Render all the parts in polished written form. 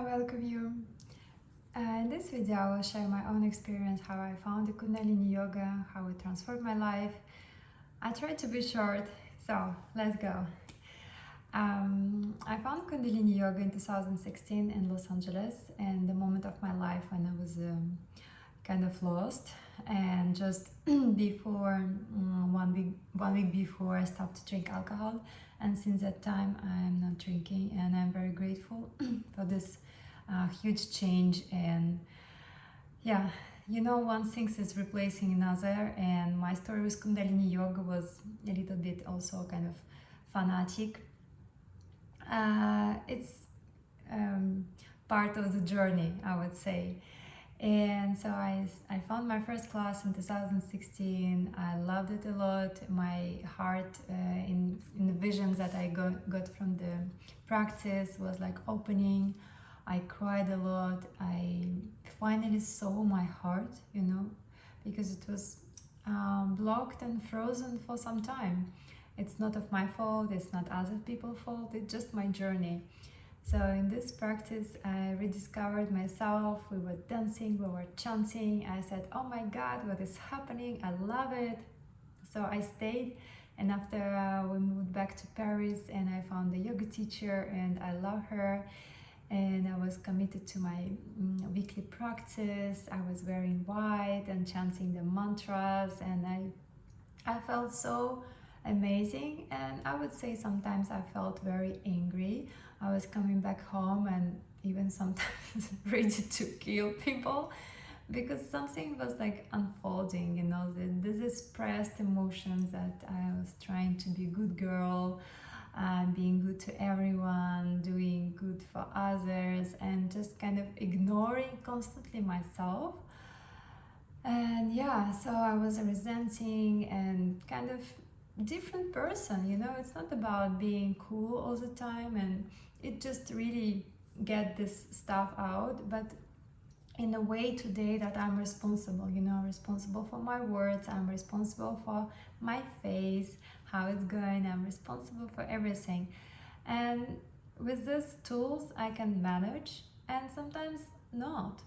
I welcome you. In this video, I will share my own experience, how I found the Kundalini Yoga, how it transformed my life. I tried to be short, so let's go. I found Kundalini Yoga in 2016 in Los Angeles, and the moment of my life when I was kind of lost. And just before 1 week before, I stopped to drink alcohol, and since that time I'm not drinking, and I'm very grateful for this huge change. And yeah, one thing is replacing another, and my story with Kundalini Yoga was a little bit also kind of fanatic. It's part of the journey, I would say. And so I found my first class in 2016. I loved it a lot. My heart in the visions that I got from the practice was like opening. I cried a lot. I finally saw my heart, because it was blocked and frozen for some time. It's not of my fault, it's not other people's fault, it's just my journey. So in this practice, I rediscovered myself. We were dancing, we were chanting. I said, oh my God, what is happening? I love it. So I stayed, and after we moved back to Paris, and I found a yoga teacher, and I love her. And I was committed to my weekly practice. I was wearing white and chanting the mantras, and I felt so amazing. And I would say sometimes I felt very angry. I was coming back home and even sometimes ready to kill people because something was like unfolding, this expressed emotions that I was trying to be a good girl, being good to everyone, doing good for others, and just kind of ignoring constantly myself. And yeah, so I was resenting and kind of different person. It's not about being cool all the time, and it just really get this stuff out, but in a way today that I'm responsible, responsible for my words, I'm responsible for my face, how it's going, I'm responsible for everything. And with these tools I can manage, and sometimes not,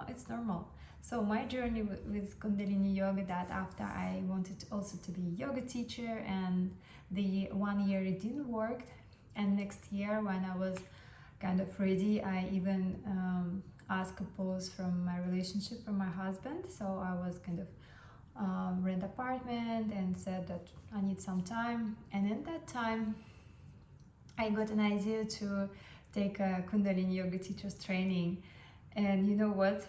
it's normal. So my journey with Kundalini Yoga, that after I wanted also to be a yoga teacher, and the 1 year it didn't work, and next year when I was kind of ready, I even asked a pause from my relationship from my husband. So I was kind of rent apartment and said that I need some time. And in that time I got an idea to take a Kundalini Yoga teacher's training. And you know what?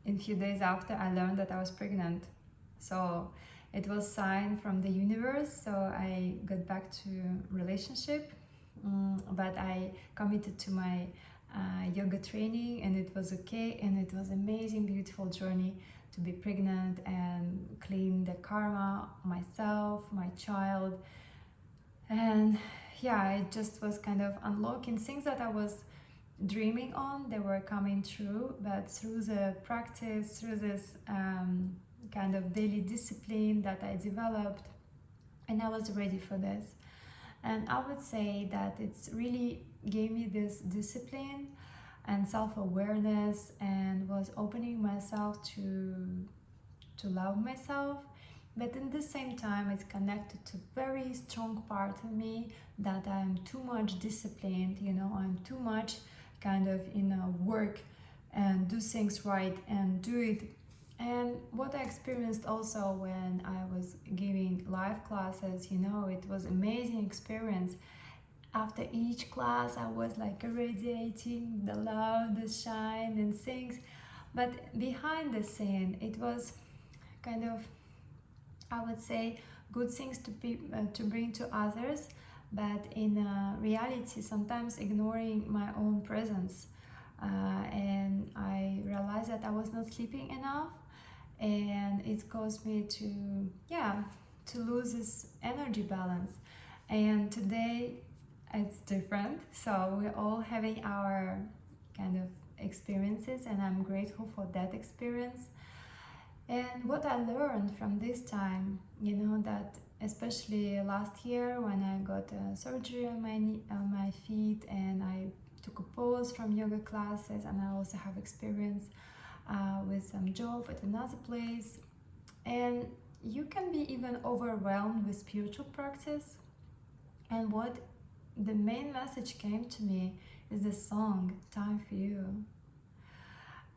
In a few days after, I learned that I was pregnant. So it was sign from the universe. So I got back to relationship, but I committed to my yoga training, and it was okay. And it was amazing, beautiful journey to be pregnant and clean the karma, myself, my child. And yeah, it just was kind of unlocking things that I was dreaming on. They were coming true, but through the practice, through this kind of daily discipline that I developed, and I was ready for this. And I would say that it's really gave me this discipline and self-awareness, and was opening myself to love myself. But in the same time, it's connected to very strong part of me that I'm too much disciplined, I'm too much kind of work and do things right and do it. And what I experienced also when I was giving live classes, it was amazing experience. After each class I was like radiating the love, the shine and things, but behind the scene it was kind of, I would say, good things to bring to others, but in reality sometimes ignoring my own presence. And I realized that I was not sleeping enough, and it caused me to lose this energy balance. And today it's different, so we're all having our kind of experiences, and I'm grateful for that experience. And what I learned from this time, that especially last year when I got a surgery on my feet, and I took a pause from yoga classes, and I also have experience with some job at another place. And you can be even overwhelmed with spiritual practice. And what the main message came to me is the song Time for You.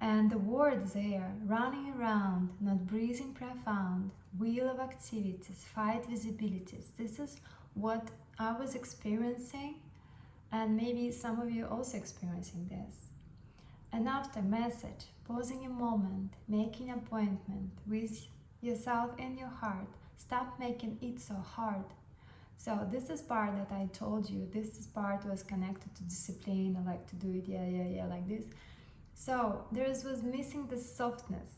And the words there, running around, not breathing profound, wheel of activities, fight visibilities. This is what I was experiencing, and maybe some of you also experiencing this. And after message, pausing a moment, making appointment with yourself and your heart. Stop making it so hard. So this is part that I told you. This is part was connected to discipline. I like to do it, yeah, like this. So there was missing this softness,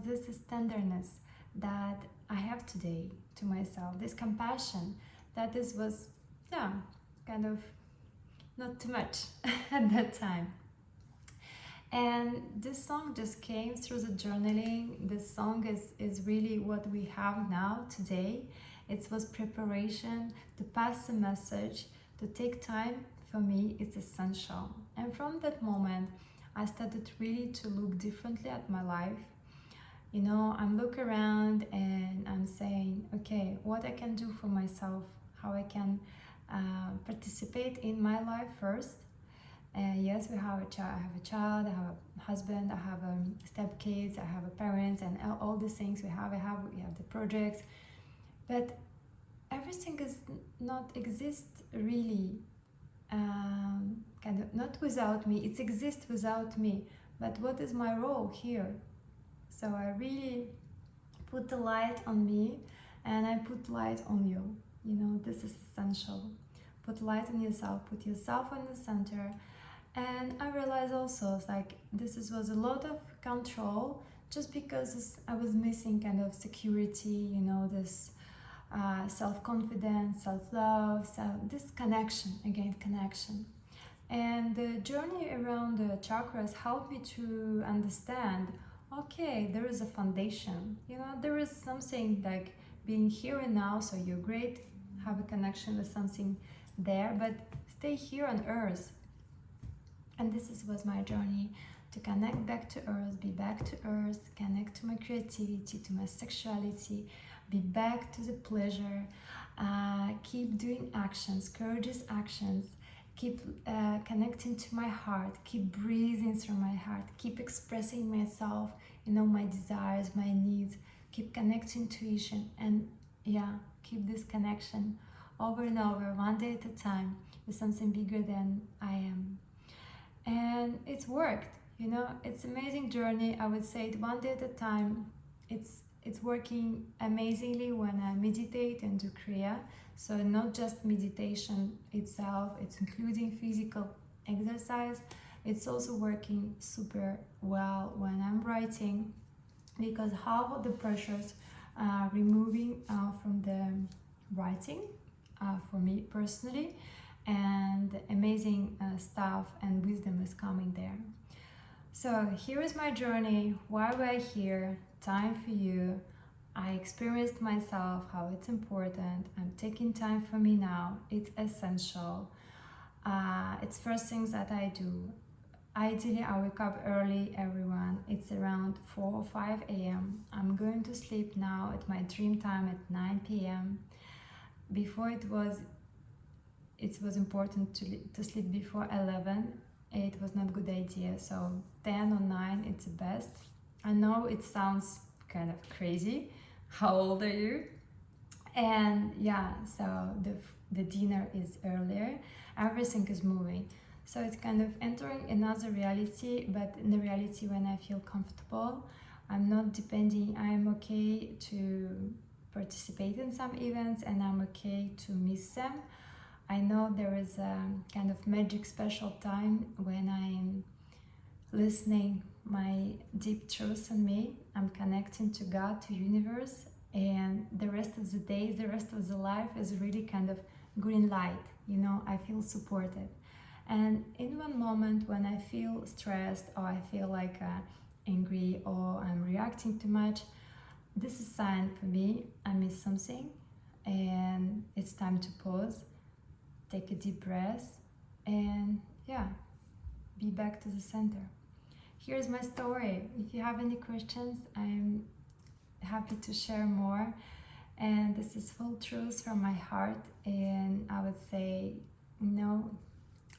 this is tenderness that I have today to myself, this compassion that was kind of not too much at that time. And this song just came through the journaling. This song is really what we have now today. It was preparation to pass the message, to take time. For me, it's essential. And from that moment, I started really to look differently at my life. I'm looking around and I'm saying, okay, what I can do for myself, how I can participate in my life first. Yes, we have a child. I have a child. I have a husband. I have stepkids. I have a parents, and all these things we have. We have the projects, but everything is not exist really. Kind of not without me. It exists without me. But what is my role here? So I really put the light on me, and I put light on you. This is essential. Put light on yourself. Put yourself in the center. And I realized also, it's like this was a lot of control, just because I was missing kind of security, this self-confidence, self-love, this connection. And the journey around the chakras helped me to understand, okay, there is a foundation, there is something like being here and now, so you're great, have a connection with something there, but stay here on earth. And this was my journey to connect back to earth, be back to earth, connect to my creativity, to my sexuality, be back to the pleasure, keep doing actions, courageous actions, keep connecting to my heart, keep breathing through my heart, keep expressing myself, my desires, my needs, keep connecting to intuition, and keep this connection over and over, one day at a time, with something bigger than I am. And it's worked, it's amazing journey. I would say it one day at a time. It's working amazingly when I meditate and do Kriya. So not just meditation itself, it's including physical exercise. It's also working super well when I'm writing, because half of the pressures are removing from the writing for me personally, and amazing stuff and wisdom is coming there. So here is my journey, why we're here, time for you. I experienced myself, how it's important. I'm taking time for me now. It's essential. It's first things that I do. Ideally, I wake up early, everyone. It's around 4 or 5 a.m. I'm going to sleep now at my dream time at 9 p.m. Before it was important to sleep before 11. It was not a good idea, so 10 or 9, it's the best. I know it sounds kind of crazy. How old are you? And so the dinner is earlier. Everything is moving. So it's kind of entering another reality, but in the reality when I feel comfortable, I'm not depending, I'm okay to participate in some events and I'm okay to miss them. I know there is a kind of magic special time when I'm listening my deep truth in me. I'm connecting to God, to universe, and the rest of the day, the rest of the life is really kind of green light. I feel supported. And in one moment when I feel stressed or I feel like angry or I'm reacting too much, this is a sign for me I missed something and it's time to pause, take a deep breath, and be back to the center. Here's my story. If you have any questions, I'm happy to share more. And this is full truth from my heart. And I would say,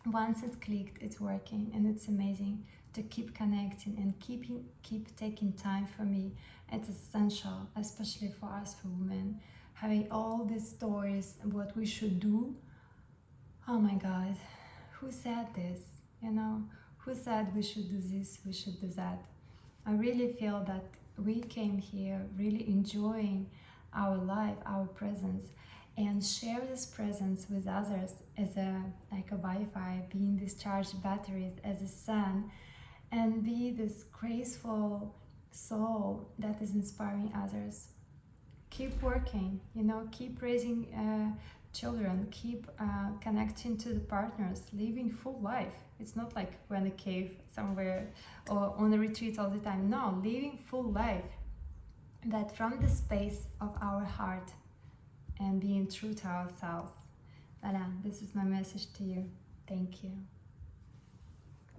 once it's clicked, it's working, and it's amazing to keep connecting and keep taking time. For me, it's essential, especially for us, for women, having all these stories and what we should do. Oh my God, who said this? Who said we should do this, we should do that? I really feel that we came here really enjoying our life, our presence, and share this presence with others as a Wi-Fi, being discharged batteries, as a sun, and be this graceful soul that is inspiring others. Keep working, keep raising children, keep connecting to the partners, living full life. It's not like we're in a cave somewhere or on a retreat all the time. No, living full life, that from the space of our heart and being true to ourselves. Voilà, this is my message to you. Thank you.